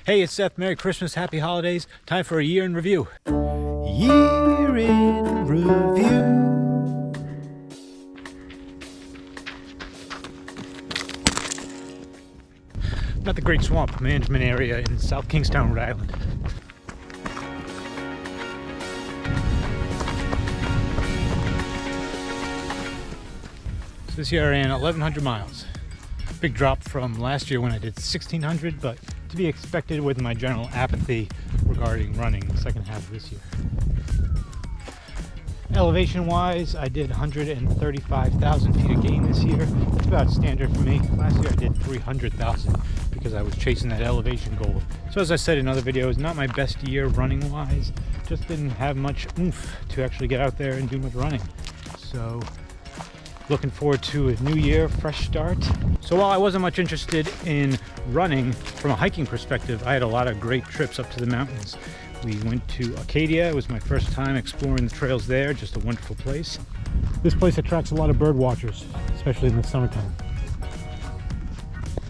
Hey, it's Seth. Merry Christmas, Happy Holidays. Time for a year in review. Year in review. I'm at the Great Swamp Management Area in South Kingstown, Rhode Island. So this year I ran 1,100 miles. Big drop from last year when I did 1,600, but to be expected with my general apathy regarding running the second half of this year. Elevation wise, I did 135,000 feet of gain this year. That's about standard for me. Last year I did 300,000 because I was chasing that elevation goal. So as I said in other videos, not my best year running wise. Just didn't have much oomph to actually get out there and do much running. So looking forward to a new year, fresh start. So while I wasn't much interested in running from a hiking perspective, I had a lot of great trips up to the mountains. We went to Acadia. It was my first time exploring the trails there. Just a wonderful place. This place attracts a lot of bird watchers, especially in the summertime.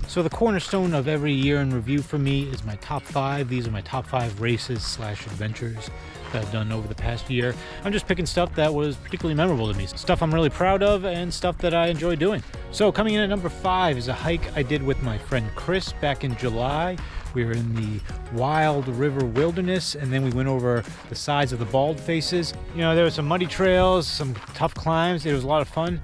So the cornerstone of every year in review for me is my top 5. These are my top 5 races / adventures that I've done over the past year. I'm just picking stuff that was particularly memorable to me. Stuff I'm really proud of and stuff that I enjoy doing. So coming in at number 5 is a hike I did with my friend Chris back in July. We were in the Wild River Wilderness, and then we went over the sides of the Bald Faces. You know, there were some muddy trails, some tough climbs. It was a lot of fun.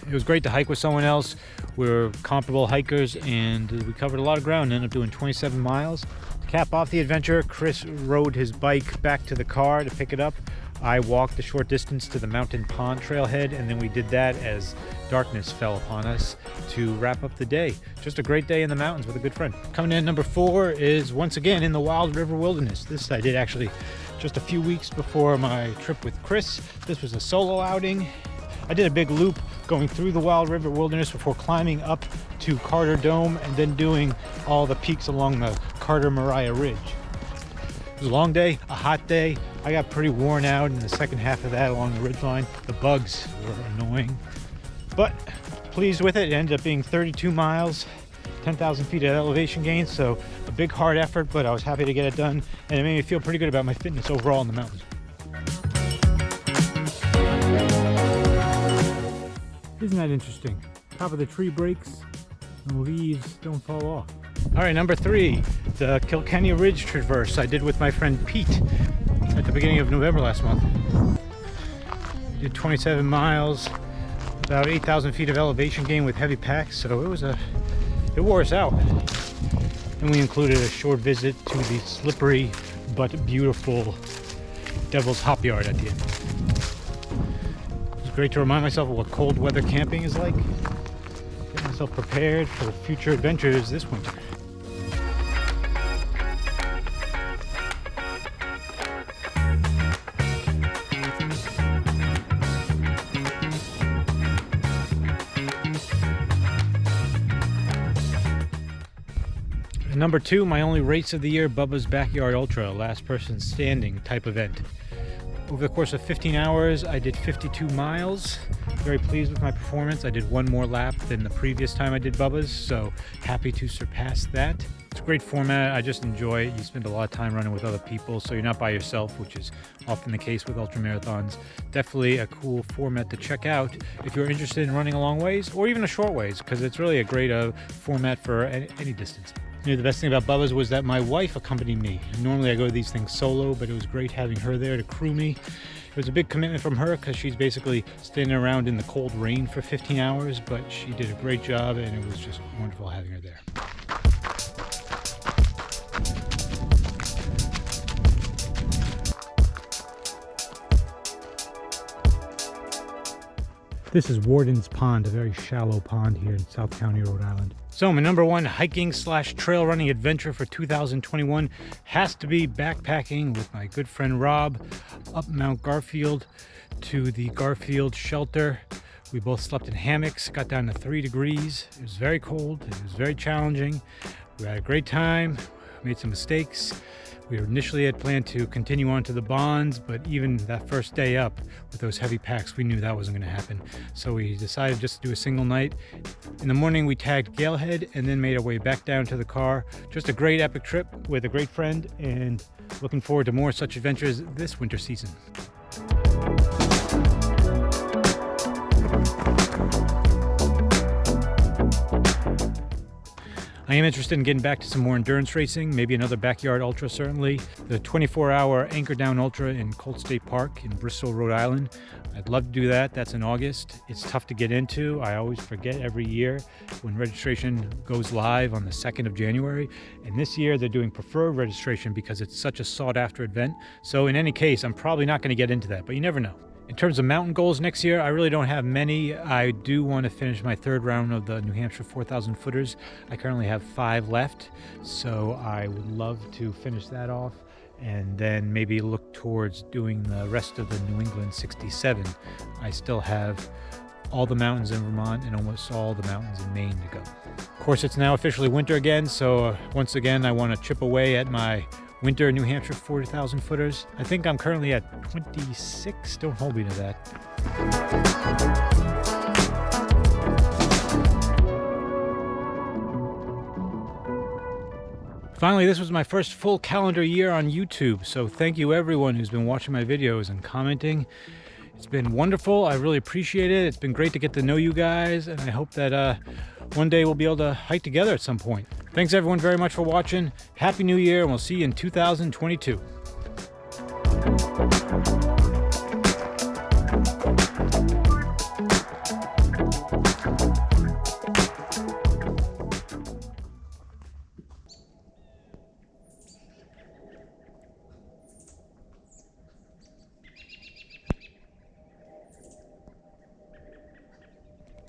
It was great to hike with someone else. We were comparable hikers, and we covered a lot of ground. Ended up doing 27 miles. To cap off the adventure, Chris rode his bike back to the car to pick it up. I walked a short distance to the Mountain Pond trailhead, and then we did that as darkness fell upon us to wrap up the day. Just a great day in the mountains with a good friend. Coming in at number 4 is once again in the Wild River Wilderness. This I did actually just a few weeks before my trip with Chris. This was a solo outing. I did a big loop going through the Wild River Wilderness before climbing up to Carter Dome and then doing all the peaks along the Carter Mariah Ridge. It was a long day, a hot day. I got pretty worn out in the second half of that along the ridgeline. The bugs were annoying, but pleased with it. It ended up being 32 miles, 10,000 feet of elevation gain, so a big hard effort, but I was happy to get it done, and it made me feel pretty good about my fitness overall in the mountains. Isn't that interesting? Top of the tree breaks and the leaves don't fall off. All right, number 3, the Kilkenny Ridge Traverse I did with my friend Pete at the beginning of November last month. We did 27 miles, about 8,000 feet of elevation gain with heavy packs, so it wore us out. And we included a short visit to the slippery but beautiful Devil's Hop Yard at the end. It was great to remind myself of what cold weather camping is like. Get myself prepared for future adventures this winter. Number 2, my only race of the year, Bubba's Backyard Ultra, last person standing type event. Over the course of 15 hours, I did 52 miles. Very pleased with my performance. I did one more lap than the previous time I did Bubba's, so happy to surpass that. It's a great format. I just enjoy it. You spend a lot of time running with other people, so you're not by yourself, which is often the case with ultramarathons. Definitely a cool format to check out if you're interested in running a long ways or even a short ways, because it's really a great format for any distance. You know, the best thing about Bubba's was that my wife accompanied me. Normally I go to these things solo, but it was great having her there to crew me. It was a big commitment from her because she's basically standing around in the cold rain for 15 hours, but she did a great job and it was just wonderful having her there. This is Warden's Pond, a very shallow pond here in South County, Rhode Island. So my number 1 hiking / trail running adventure for 2021 has to be backpacking with my good friend Rob up Mount Garfield to the Garfield shelter. We both slept in hammocks, got down to 3 degrees. It was very cold, it was very challenging. We had a great time, made some mistakes, We initially had planned to continue on to the bonds, but even that first day up with those heavy packs, we knew that wasn't going to happen. So we decided just to do a single night. In the morning, we tagged Galehead and then made our way back down to the car. Just a great epic trip with a great friend, and looking forward to more such adventures this winter season. I am interested in getting back to some more endurance racing, maybe another backyard ultra certainly. The 24-hour Anchor Down Ultra in Colt State Park in Bristol, Rhode Island. I'd love to do that. That's in August. It's tough to get into. I always forget every year when registration goes live on the 2nd of January. And this year they're doing preferred registration because it's such a sought-after event. So in any case, I'm probably not going to get into that, but you never know. In terms of mountain goals next year, I really don't have many. I do want to finish my third round of the New Hampshire 4,000 footers. I currently have 5 left, so I would love to finish that off and then maybe look towards doing the rest of the New England 67. I still have all the mountains in Vermont and almost all the mountains in Maine to go. Of course, it's now officially winter again, so once again, I want to chip away at my winter New Hampshire 40,000 footers. I think I'm currently at 26. Don't hold me to that. Finally, this was my first full calendar year on YouTube, so thank you everyone who's been watching my videos and commenting. It's been wonderful. I really appreciate it. It's been great to get to know you guys, and I hope that one day we'll be able to hike together at some point. Thanks everyone very much for watching. Happy New Year, and we'll see you in 2022.